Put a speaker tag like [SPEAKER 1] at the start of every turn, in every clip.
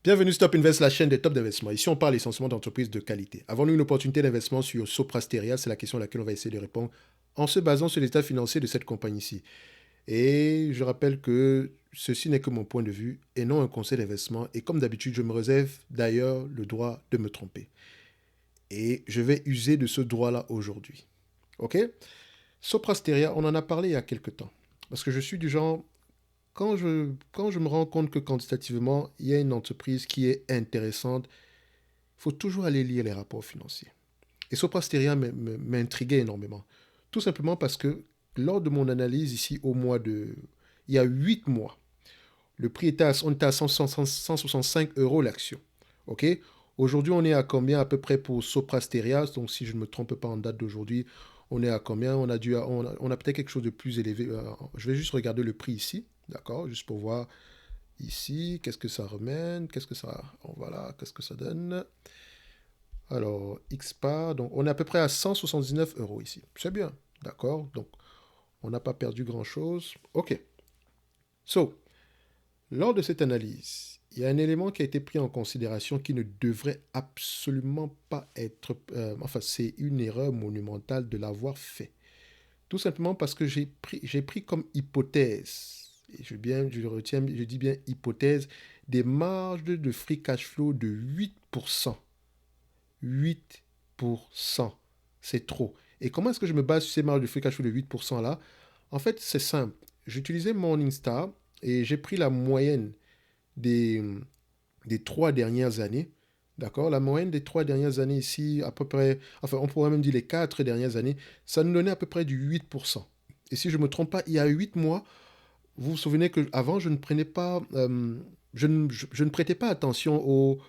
[SPEAKER 1] Bienvenue Stop Invest, la chaîne des top d'investissement. Ici, on parle essentiellement d'entreprises de qualité. Avons-nous une opportunité d'investissement sur Soprasteria? C'est la question à laquelle on va essayer de répondre en se basant sur l'état financier de cette compagnie-ci. Et je rappelle que ceci n'est que mon point de vue et non un conseil d'investissement. Et comme d'habitude, je me réserve d'ailleurs le droit de me tromper. Et je vais user de ce droit-là aujourd'hui. OK? Soprasteria, on en a parlé il y a quelques temps. Parce que je suis du genre, quand je me rends compte que quantitativement, il y a une entreprise qui est intéressante, il faut toujours aller lire les rapports financiers. Et Soprasteria m'intriguait énormément. Tout simplement parce que lors de mon analyse ici au mois de... Il y a 8 mois, le prix était on était à 165 euros l'action. OK? Aujourd'hui, on est à combien à peu près pour Soprasteria? Donc, si je ne me trompe pas en date d'aujourd'hui, on est à combien? On a peut-être quelque chose de plus élevé. Je vais juste regarder le prix ici. D'accord? Juste pour voir ici, qu'est-ce que ça remène? Qu'est-ce que ça... Voilà, qu'est-ce que ça donne? Alors, XPAR, donc on est à peu près à 179 euros ici. C'est bien, d'accord? Donc, on n'a pas perdu grand-chose. OK. So, lors de cette analyse, il y a un élément qui a été pris en considération qui ne devrait absolument pas être... enfin, c'est une erreur monumentale de l'avoir fait. Tout simplement parce que j'ai pris comme hypothèse, et je le retiens, je dis bien hypothèse, des marges de free cash flow de 8%. 8%. C'est trop. Et comment est-ce que je me base sur ces marges de free cash flow de 8% là? En fait, c'est simple. J'utilisais Morningstar et j'ai pris la moyenne des, des 3 dernières années. D'accord? La moyenne des 3 dernières années ici, à peu près, enfin, on pourrait même dire les 4 dernières années, ça nous donnait à peu près du 8%. Et si je ne me trompe pas, il y a 8 mois, vous vous souvenez qu'avant, je ne prenais pas, je ne prêtais pas attention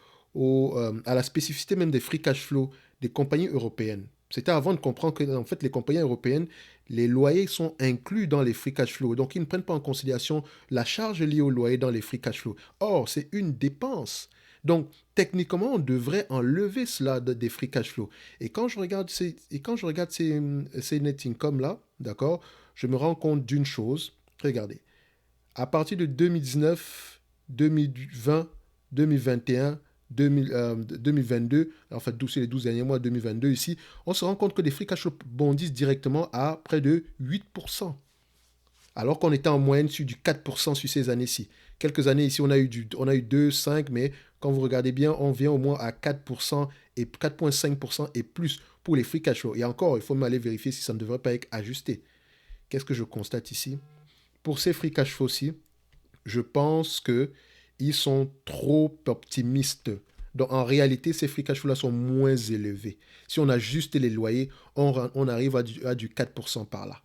[SPEAKER 1] à la spécificité même des free cash flow des compagnies européennes. C'était avant de comprendre que, en fait, les compagnies européennes, les loyers sont inclus dans les free cash flow. Donc, ils ne prennent pas en considération la charge liée au loyer dans les free cash flow. Or, c'est une dépense. Donc, techniquement, on devrait enlever cela des free cash flow. Et quand je regarde ces net income-là, d'accord, je me rends compte d'une chose. Regardez, à partir de 2019, 2020, 2021, 2022, enfin c'est les 12 derniers mois 2022 ici, on se rend compte que les free cash flow bondissent directement à près de 8%. Alors qu'on était en moyenne sur du 4% sur ces années-ci. Quelques années ici, on a eu 2, 5, mais quand vous regardez bien, on vient au moins à 4% et 4,5% et plus pour les free cash flow. Et encore, il faut m'aller vérifier si ça ne devrait pas être ajusté. Qu'est-ce que je constate ici? Pour ces free cash flow-ci, je pense qu'ils sont trop optimistes. Donc, en réalité, ces free cash flow-là sont moins élevés. Si on ajuste les loyers, on arrive à du 4% par là.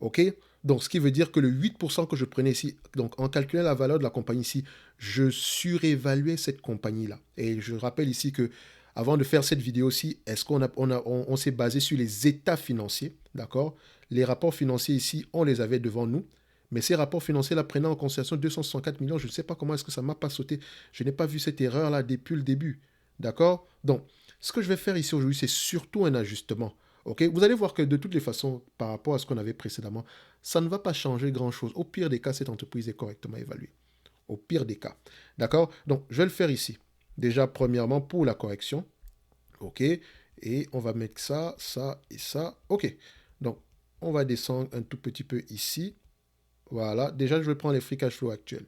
[SPEAKER 1] OK? Donc, ce qui veut dire que le 8% que je prenais ici, donc en calculant la valeur de la compagnie ici, je surévaluais cette compagnie-là. Et je rappelle ici que avant de faire cette vidéo-ci, est-ce qu'on s'est basé sur les états financiers, d'accord? Les rapports financiers ici, on les avait devant nous. Mais ces rapports financiers-là prenaient en considération 264 millions. Je ne sais pas comment est-ce que ça ne m'a pas sauté. Je n'ai pas vu cette erreur-là depuis le début. D'accord? Donc, ce que je vais faire ici aujourd'hui, c'est surtout un ajustement. OK? Vous allez voir que de toutes les façons, par rapport à ce qu'on avait précédemment, ça ne va pas changer grand-chose. Au pire des cas, cette entreprise est correctement évaluée. Au pire des cas. D'accord? Donc, je vais le faire ici. Déjà, premièrement, pour la correction. OK? Et on va mettre ça, ça et ça. OK. Donc, on va descendre un tout petit peu ici. Voilà, déjà, je vais prendre les free cash flow actuels.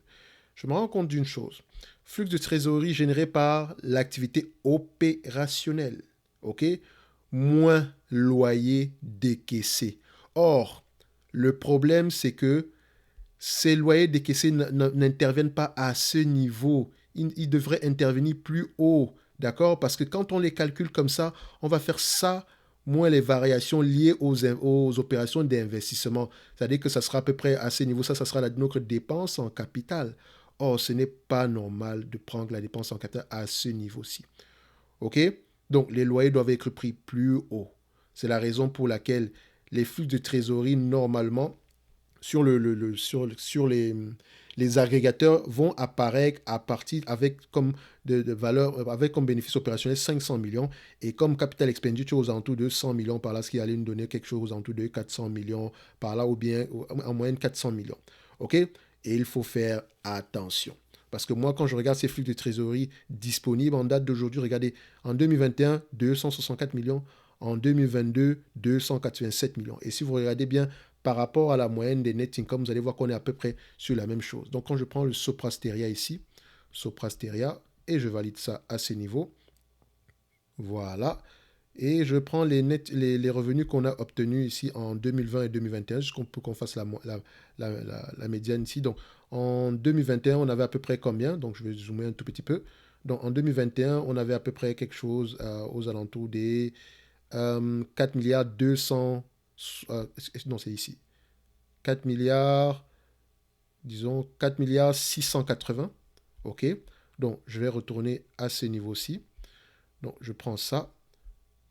[SPEAKER 1] Je me rends compte d'une chose. Flux de trésorerie généré par l'activité opérationnelle. OK? Moins loyer décaissé. Or, le problème, c'est que ces loyers décaissés n'interviennent pas à ce niveau. Ils devraient intervenir plus haut. D'accord? Parce que quand on les calcule comme ça, on va faire ça moins les variations liées aux opérations d'investissement. C'est-à-dire que ça sera à peu près à ce niveau, ça sera notre dépense en capital. Or, ce n'est pas normal de prendre la dépense en capital à ce niveau-ci. OK? Donc, les loyers doivent être pris plus haut. C'est la raison pour laquelle les flux de trésorerie, normalement, sur les agrégateurs vont apparaître à partir avec comme de valeur, avec comme bénéfice opérationnel 500 millions et comme capital expenditure aux alentours de 100 millions par là, ce qui allait nous donner quelque chose aux alentours de 400 millions par là ou bien en moyenne 400 millions. OK? Et il faut faire attention. Parce que moi, quand je regarde ces flux de trésorerie disponibles en date d'aujourd'hui, regardez, en 2021, 264 millions, en 2022, 287 millions. Et si vous regardez bien par rapport à la moyenne des net income, vous allez voir qu'on est à peu près sur la même chose. Donc, quand je prends le Soprasteria ici, Soprasteria, et je valide ça à ces niveaux, voilà. Et je prends les revenus qu'on a obtenus ici en 2020 et 2021, juste pour qu'on fasse la médiane ici. Donc, en 2021, on avait à peu près combien? Donc, je vais zoomer un tout petit peu. Donc, en 2021, on avait à peu près quelque chose aux alentours des 4 milliards 200... non, c'est ici. 4 milliards, disons 4 milliards 680. OK. Donc, je vais retourner à ce niveau-ci. Donc, je prends ça.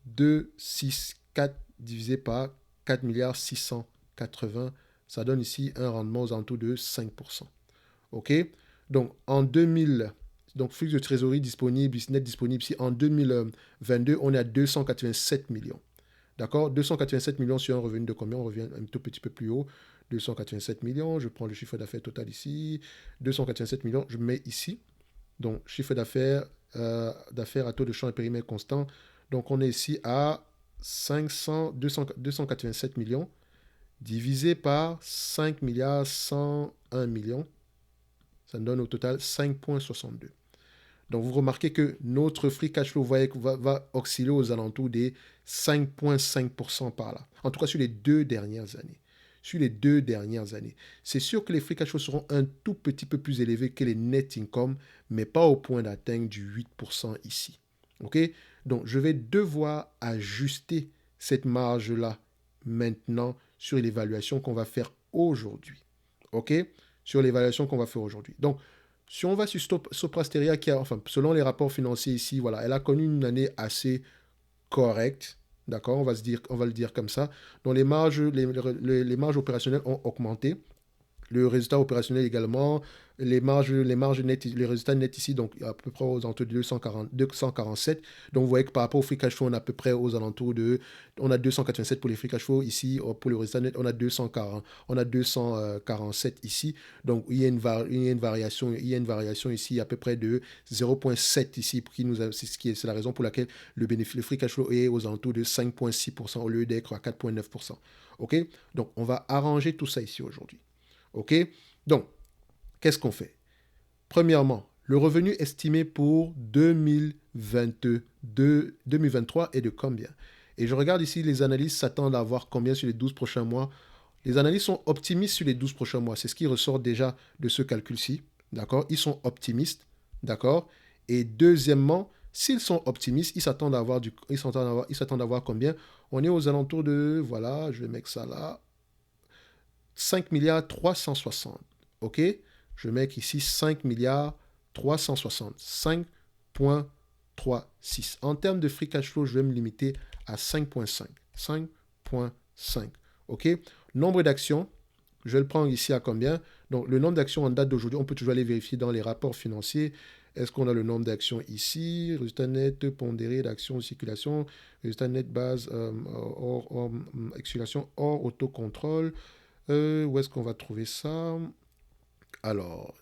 [SPEAKER 1] 2, 6, 4 divisé par 4 milliards 680, ça donne ici un rendement aux alentours de 5%. OK? Donc, en 2000, donc flux de trésorerie disponible, net disponible ici, en 2022, on est à 287 millions. D'accord? 287 millions sur un revenu de combien? On revient un tout petit peu plus haut. 287 millions, je prends le chiffre d'affaires total ici. 287 millions, je mets ici. Donc, chiffre d'affaires à taux de change et périmètre constant. Donc, on est ici à 287 millions divisé par 5 milliards 101 millions. Ça nous donne au total 5,62. Donc, vous remarquez que notre free cash flow va osciller aux alentours des 5,5% par là. En tout cas, sur les 2 dernières années. Sur les 2 dernières années. C'est sûr que les free cash flow seront un tout petit peu plus élevés que les net income, mais pas au point d'atteindre du 8% ici. OK? Donc, je vais devoir ajuster cette marge-là maintenant sur l'évaluation qu'on va faire aujourd'hui. OK? Sur l'évaluation qu'on va faire aujourd'hui. Donc, si on va sur Soprasteria, selon les rapports financiers ici, voilà, elle a connu une année assez correcte. D'accord, on va le dire comme ça. Donc les marges opérationnelles ont augmenté. Le résultat opérationnel également, les marges nettes, les résultats nets ici, donc à peu près aux alentours de 247. Donc vous voyez que par rapport au free cash flow, on a à peu près aux alentours de, on a 287 pour les free cash flow ici, pour le résultat net, on a 240, on a 247 ici. Donc il y a une variation ici à peu près de 0,7 ici, c'est la raison pour laquelle le free cash flow est aux alentours de 5,6% au lieu d'être à 4,9%. OK? Donc on va arranger tout ça ici aujourd'hui. OK? Donc, qu'est-ce qu'on fait? Premièrement, le revenu estimé pour 2023 est de combien? Et je regarde ici, les analystes s'attendent à avoir combien sur les 12 prochains mois. Les analystes sont optimistes sur les 12 prochains mois. C'est ce qui ressort déjà de ce calcul-ci. D'accord? Ils sont optimistes. D'accord? Et deuxièmement, s'ils sont optimistes, ils s'attendent à avoir combien? On est aux alentours de, voilà, je vais mettre ça là, 5 milliards 360. OK? Je mets ici 5 milliards 360. 5,36. En termes de free cash flow, je vais me limiter à 5,5. 5,5. OK? Nombre d'actions, je vais le prendre ici à combien? Donc, le nombre d'actions en date d'aujourd'hui, on peut toujours aller vérifier dans les rapports financiers. Est-ce qu'on a le nombre d'actions ici? Résultat net pondéré d'actions en circulation. Résultat net base hors circulation hors autocontrôle. Où est-ce qu'on va trouver ça? Alors,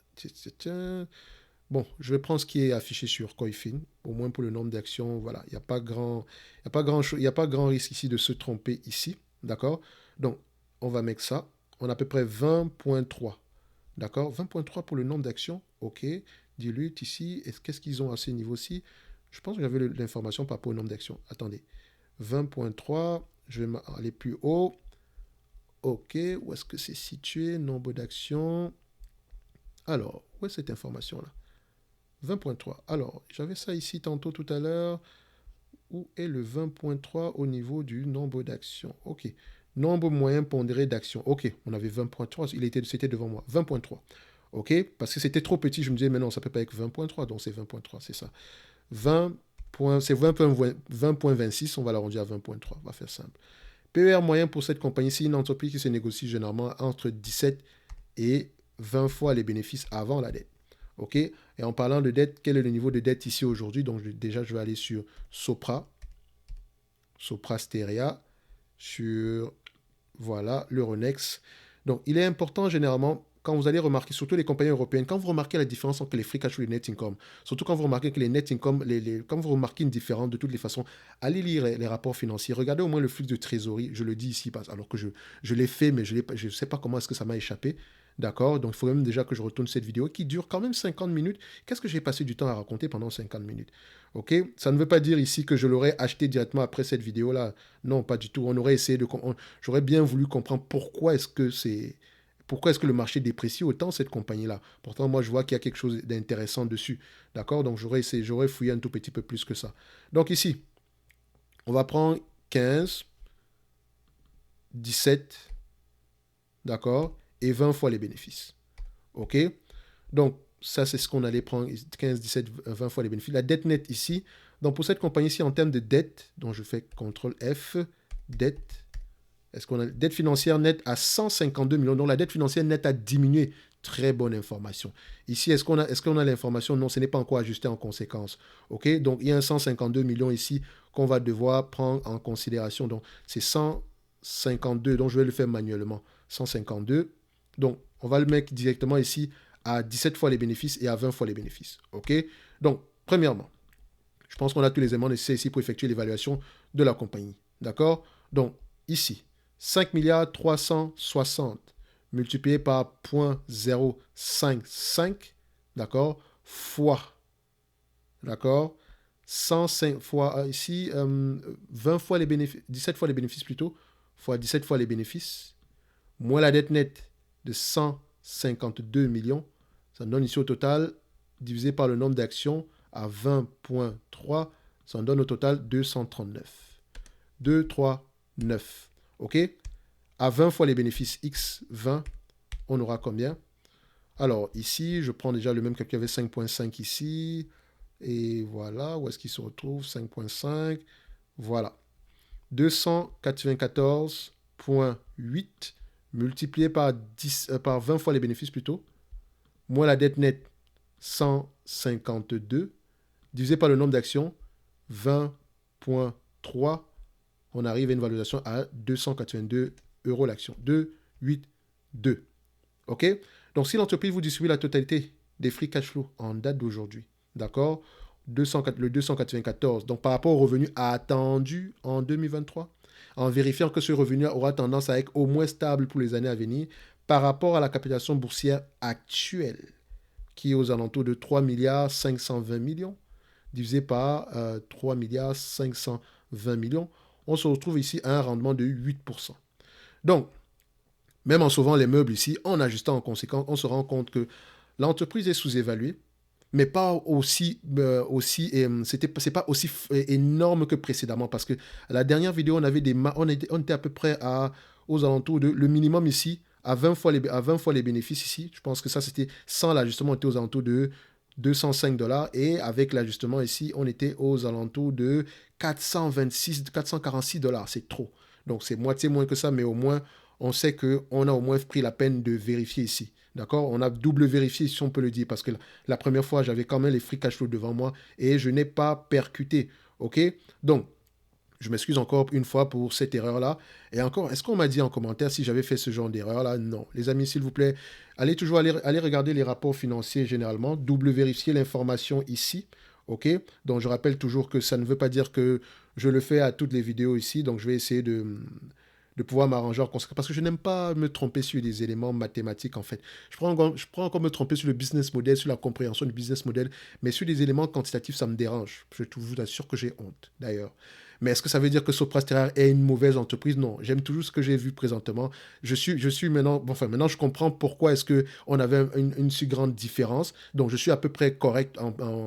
[SPEAKER 1] bon, je vais prendre ce qui est affiché sur Coifin, au moins pour le nombre d'actions. Voilà, il n'y a pas grand, il y a pas grand risque ici de se tromper ici, d'accord? Donc, on va mettre ça. On a à peu près 20,3, d'accord? 20,3 pour le nombre d'actions, ok. Dilute ici. Qu'est-ce qu'ils ont à ce niveau-ci? Je pense que j'avais l'information par rapport au nombre d'actions. Attendez, 20,3. Je vais aller plus haut. Ok, où est-ce que c'est situé? Nombre d'actions. Alors, où est cette information-là? 20,3. Alors, j'avais ça ici tantôt tout à l'heure. Où est le 20,3 au niveau du nombre d'actions? Ok. Nombre moyen pondéré d'actions. Ok, on avait 20,3. C'était devant moi. 20,3. Ok, parce que c'était trop petit. Je me disais, mais non, ça ne peut pas être 20,3. Donc, c'est 20,3, c'est ça. 20 c'est 20,26. On va l'arrondir à 20,3. On va faire simple. PER moyen pour cette compagnie, c'est une entreprise qui se négocie généralement entre 17 et 20 fois les bénéfices avant la dette. OK? Et en parlant de dette, quel est le niveau de dette ici aujourd'hui? Donc, déjà, je vais aller sur Soprasteria, sur, voilà, l'Euronext. Donc, il est important généralement, quand vous allez remarquer, surtout les compagnies européennes, quand vous remarquez la différence entre les free cash flow et les net income, surtout quand vous remarquez que les net income, quand vous remarquez une différence de toutes les façons, allez lire les rapports financiers, regardez au moins le flux de trésorerie, je le dis ici, alors que je l'ai fait, mais je ne sais pas comment est-ce que ça m'a échappé. D'accord? Donc, il faut même déjà que je retourne cette vidéo qui dure quand même 50 minutes. Qu'est-ce que j'ai passé du temps à raconter pendant 50 minutes? OK? Ça ne veut pas dire ici que je l'aurais acheté directement après cette vidéo-là. Non, pas du tout. On aurait essayé j'aurais bien voulu comprendre pourquoi est-ce que le marché déprécie autant cette compagnie-là. Pourtant, moi, je vois qu'il y a quelque chose d'intéressant dessus. D'accord? Donc, j'aurais fouillé un tout petit peu plus que ça. Donc, ici, on va prendre 15, 17, d'accord? Et 20 fois les bénéfices. OK? Donc, ça, c'est ce qu'on allait prendre, 15, 17, 20 fois les bénéfices. La dette nette ici, donc pour cette compagnie-ci, en termes de dette, donc je fais CTRL F, dette, est-ce qu'on a dette financière nette à 152 millions? Donc, la dette financière nette a diminué. Très bonne information. Ici, est-ce qu'on a l'information? Non, ce n'est pas encore ajusté en conséquence. OK? Donc, il y a un 152 millions ici qu'on va devoir prendre en considération. Donc, c'est 152, donc je vais le faire manuellement. 152. Donc, on va le mettre directement ici à 17 fois les bénéfices et à 20 fois les bénéfices. OK? Donc, premièrement, je pense qu'on a tous les éléments nécessaires ici pour effectuer l'évaluation de la compagnie. D'accord? Donc, ici, 5 milliards 360 multiplié par 0.055, d'accord, fois, d'accord, 105 fois, ici, 20 fois les bénéfices, 17 fois les bénéfices plutôt, fois 17 fois les bénéfices, moins la dette nette de 152 millions, ça donne ici au total, divisé par le nombre d'actions à 20.3, ça donne au total 239. 239. OK? À 20 fois les bénéfices X, 20, on aura combien? Alors, ici, je prends déjà le même calcul, il y avait 5.5 ici. Et voilà, où est-ce qu'il se retrouve? 5.5. Voilà. 294.8 multiplié par 20 fois les bénéfices plutôt, moins la dette nette 152, divisé par le nombre d'actions 20.3, on arrive à une valorisation à 282 euros l'action. 282. OK? Donc, si l'entreprise vous distribue la totalité des free cash flow en date d'aujourd'hui, d'accord? Le 294, donc par rapport au revenu attendu en 2023, en vérifiant que ce revenu aura tendance à être au moins stable pour les années à venir par rapport à la capitalisation boursière actuelle, qui est aux alentours de 3 milliards 520 millions, divisé par 3 milliards 520 millions, on se retrouve ici à un rendement de 8%. Donc, même en sauvant les meubles ici, en ajustant en conséquence, on se rend compte que l'entreprise est sous-évaluée, mais pas aussi, c'est pas aussi énorme que précédemment, parce que à la dernière vidéo, on était à peu près aux alentours de, le minimum ici, à 20 fois les bénéfices ici. Je pense que ça, c'était sans l'ajustement, on était aux alentours de 205 $, et avec l'ajustement ici, on était aux alentours de 446 $. C'est trop. Donc, c'est moitié moins que ça, mais au moins, on sait qu'on a au moins pris la peine de vérifier ici. D'accord? On a double vérifié, si on peut le dire, parce que la première fois, j'avais quand même les free cash flow devant moi et je n'ai pas percuté. OK? Donc, je m'excuse encore une fois pour cette erreur-là. Et encore, est-ce qu'on m'a dit en commentaire si j'avais fait ce genre d'erreur-là? Non. Les amis, s'il vous plaît, allez toujours aller regarder les rapports financiers généralement, double vérifier l'information ici. OK? Donc, je rappelle toujours que ça ne veut pas dire que je le fais à toutes les vidéos ici. Donc, je vais essayer de pouvoir m'arranger en conséquence. Parce que je n'aime pas me tromper sur des éléments mathématiques, en fait. Je prends encore me tromper sur le business model, sur la compréhension du business model, mais sur des éléments quantitatifs, ça me dérange. Je vous assure que j'ai honte, d'ailleurs. Mais est-ce que ça veut dire que Sopra Steria est une mauvaise entreprise? Non, j'aime toujours ce que j'ai vu présentement. Je suis maintenant, maintenant je comprends pourquoi est-ce qu'on avait une si grande différence. Donc je suis à peu près correct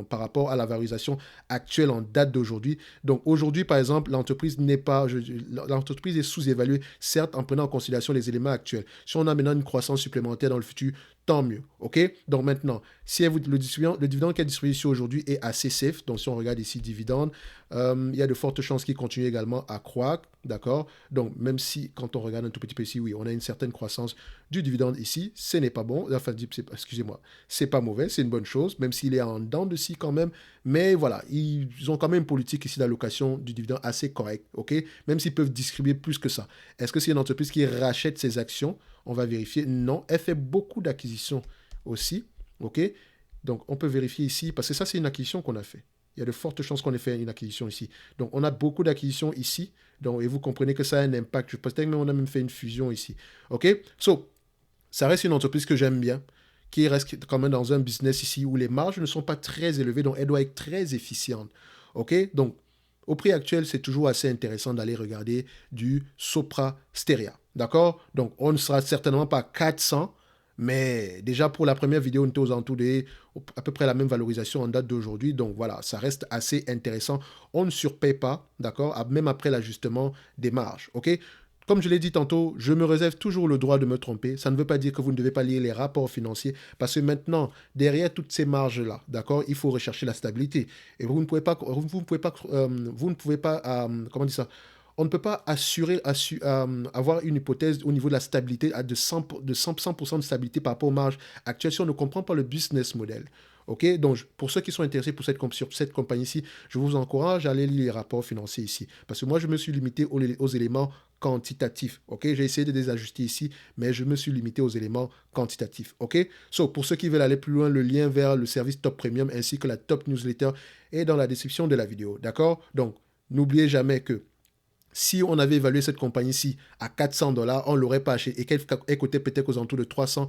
[SPEAKER 1] par rapport à la valorisation actuelle en date d'aujourd'hui. Donc aujourd'hui, par exemple, l'entreprise l'entreprise est sous-évaluée, certes en prenant en considération les éléments actuels. Si on a maintenant une croissance supplémentaire dans le futur, tant mieux. OK? Donc maintenant, si le dividende qui est distribué ici aujourd'hui est assez safe, donc si on regarde ici dividende, il y a de fortes chances qu'il continue également à croître, d'accord? Donc même si, quand on regarde un tout petit peu ici, oui, on a une certaine croissance du dividende ici, ce n'est pas bon, enfin, excusez-moi, c'est pas mauvais, c'est une bonne chose, même s'il est en dents de scie quand même, mais voilà, ils ont quand même une politique ici d'allocation du dividende assez correcte, OK? Même s'ils peuvent distribuer plus que ça. Est-ce que c'est une entreprise qui rachète ses actions? On va vérifier. Non, elle fait beaucoup d'acquisitions aussi. OK? Donc, on peut vérifier ici, parce que ça, c'est une acquisition qu'on a fait. Il y a de fortes chances qu'on ait fait une acquisition ici. Donc, on a beaucoup d'acquisitions ici. Donc, et vous comprenez que ça a un impact. Je pense que on a même fait une fusion ici. OK? So, ça reste une entreprise que j'aime bien, qui reste quand même dans un business ici où les marges ne sont pas très élevées, donc elle doit être très efficiente. OK? Donc, au prix actuel, c'est toujours assez intéressant d'aller regarder du Sopra Steria. D'accord? Donc, on ne sera certainement pas 400, mais déjà pour la première vidéo, on était aux alentours de à peu près la même valorisation en date d'aujourd'hui. Donc voilà, ça reste assez intéressant. On ne surpaye pas, d'accord? Même après l'ajustement des marges. OK? Comme je l'ai dit tantôt, je me réserve toujours le droit de me tromper. Ça ne veut pas dire que vous ne devez pas lire les rapports financiers, parce que maintenant, derrière toutes ces marges-là, d'accord, il faut rechercher la stabilité. Et vous ne pouvez pas, comment dire ça, on ne peut pas avoir une hypothèse au niveau de la stabilité de 100% de stabilité par rapport aux marges actuelles si on ne comprend pas le business model. OK? Donc, pour ceux qui sont intéressés sur cette compagnie-ci, je vous encourage à aller lire les rapports financiers ici. Parce que moi, je me suis limité aux éléments quantitatifs. OK? J'ai essayé de les ajuster ici, mais je me suis limité aux éléments quantitatifs. OK? So, pour ceux qui veulent aller plus loin, le lien vers le service Top Premium ainsi que la Top Newsletter est dans la description de la vidéo. D'accord? Donc, n'oubliez jamais que si on avait évalué cette compagnie-ci à 400 dollars, on ne l'aurait pas acheté et qu'elle coûtait peut-être aux alentours de 300,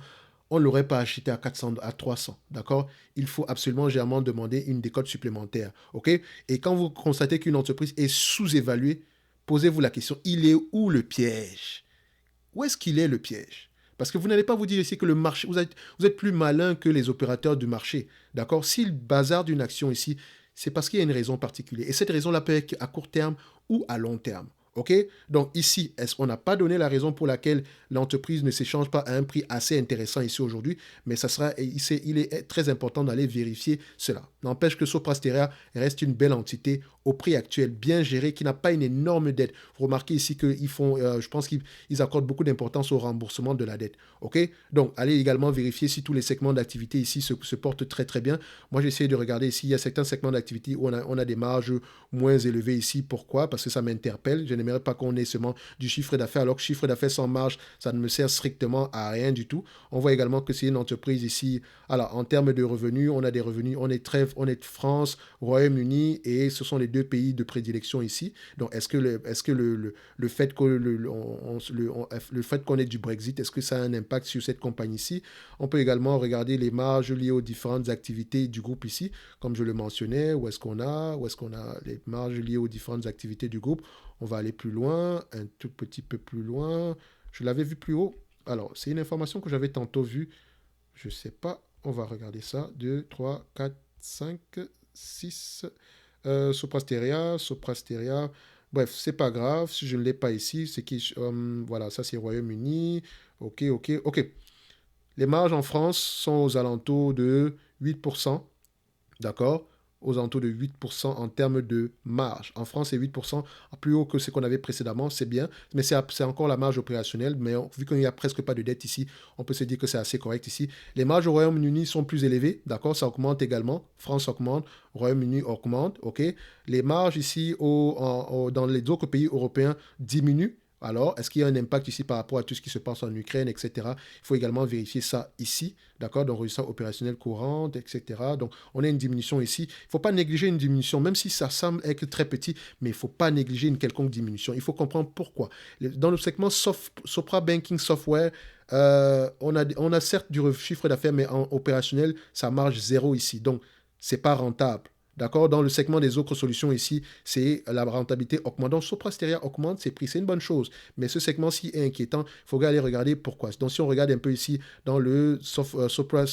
[SPEAKER 1] on ne l'aurait pas acheté à 400, à 300, d'accord? Il faut absolument généralement demander une décote supplémentaire, ok? Et quand vous constatez qu'une entreprise est sous-évaluée, posez-vous la question, il est où le piège? Où est-ce qu'il est le piège? Parce que vous n'allez pas vous dire ici que le marché, vous êtes plus malin que les opérateurs du marché, d'accord? S'ils bazardent une action ici, c'est parce qu'il y a une raison particulière. Et cette raison-là peut être à court terme ou à long terme. OK? Donc ici, on n'a pas donné la raison pour laquelle l'entreprise ne s'échange pas à un prix assez intéressant ici aujourd'hui, mais il est très important d'aller vérifier cela. N'empêche que Sopra Steria reste une belle entité au prix actuel, bien gérée, qui n'a pas une énorme dette. Vous remarquez ici qu'ils font, je pense qu'ils accordent beaucoup d'importance au remboursement de la dette. OK? Donc, allez également vérifier si tous les segments d'activité ici se portent très très bien. Moi, j'ai essayé de regarder ici, il y a certains segments d'activité où on a des marges moins élevées ici. Pourquoi? Parce que ça m'interpelle. Je n'aimerais pas qu'on ait seulement du chiffre d'affaires, alors que chiffre d'affaires sans marge, ça ne me sert strictement à rien du tout. On voit également que c'est une entreprise ici. Alors, en termes de revenus, on a des revenus, on est France, Royaume-Uni, et ce sont les deux pays de prédilection ici. Donc, est-ce que le fait qu'on ait du Brexit, est-ce que ça a un impact sur cette compagnie-ci? On peut également regarder les marges liées aux différentes activités du groupe ici, comme je le mentionnais, où est-ce qu'on a les marges liées aux différentes activités du groupe. On va aller plus loin, un tout petit peu plus loin. Je l'avais vu plus haut. Alors, c'est une information que j'avais tantôt vue. Je ne sais pas. On va regarder ça. 2, 3, 4, 5, 6. Sopra Steria. Bref, c'est pas grave. Si je ne l'ai pas ici, c'est qui. Voilà, ça c'est Royaume-Uni. Ok, ok, ok. Les marges en France sont aux alentours de 8%. D'accord? Aux alentours de 8% en termes de marge. En France, c'est 8%, plus haut que ce qu'on avait précédemment, c'est bien, mais c'est encore la marge opérationnelle, mais vu qu'il n'y a presque pas de dette ici, on peut se dire que c'est assez correct ici. Les marges au Royaume-Uni sont plus élevées, d'accord, ça augmente également, France augmente, Royaume-Uni augmente, ok. Les marges ici dans les autres pays européens diminuent. Alors, est-ce qu'il y a un impact ici par rapport à tout ce qui se passe en Ukraine, etc. Il faut également vérifier ça ici, d'accord? Donc, résultat opérationnel courant, etc. Donc, on a une diminution ici. Il ne faut pas négliger une diminution, même si ça semble être très petit, mais il ne faut pas négliger une quelconque diminution. Il faut comprendre pourquoi. Dans le segment Sopra Banking Software, on a certes du chiffre d'affaires, mais en opérationnel, ça marge zéro ici. Donc, ce n'est pas rentable. D'accord? Dans le segment des autres solutions ici, c'est la rentabilité augmente. Donc, Sopra Steria augmente ses prix. C'est une bonne chose. Mais ce segment-ci est inquiétant. Il faut aller regarder pourquoi. Donc, si on regarde un peu ici dans le Sopra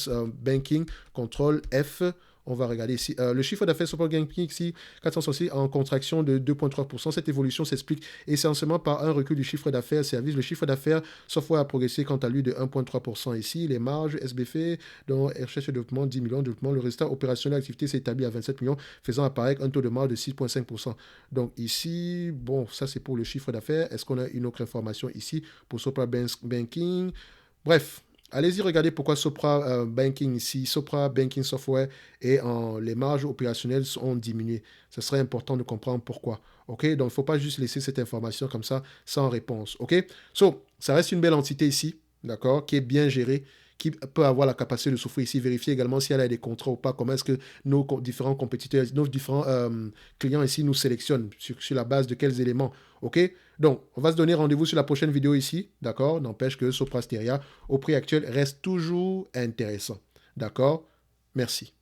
[SPEAKER 1] Banking, contrôle F, on va regarder ici. Le chiffre d'affaires Sopra Banking ici, 466 en contraction de 2,3%. Cette évolution s'explique essentiellement par un recul du chiffre d'affaires service. Le chiffre d'affaires software a progressé quant à lui de 1,3% ici. Les marges SBF, dont recherche et développement 10 millions de développement. Le résultat opérationnel d'activité s'est établi à 27 millions, faisant apparaître un taux de marge de 6,5%. Donc ici, bon, ça c'est pour le chiffre d'affaires. Est-ce qu'on a une autre information ici pour Sopra Banking? Bref, allez-y regarder pourquoi Sopra Banking ici, Sopra Banking Software et les marges opérationnelles ont diminué. Ce serait important de comprendre pourquoi. OK? Donc, il ne faut pas juste laisser cette information comme ça sans réponse. OK? So, ça reste une belle entité ici. d'accord, qui est bien gérée, qui peut avoir la capacité de s'offrir ici, vérifier également si elle a des contrats ou pas, comment est-ce que nos différents compétiteurs, nos différents clients ici nous sélectionnent, sur la base de quels éléments, ok? Donc, on va se donner rendez-vous sur la prochaine vidéo ici, d'accord? N'empêche que Soprasteria, au prix actuel, reste toujours intéressant, d'accord? Merci.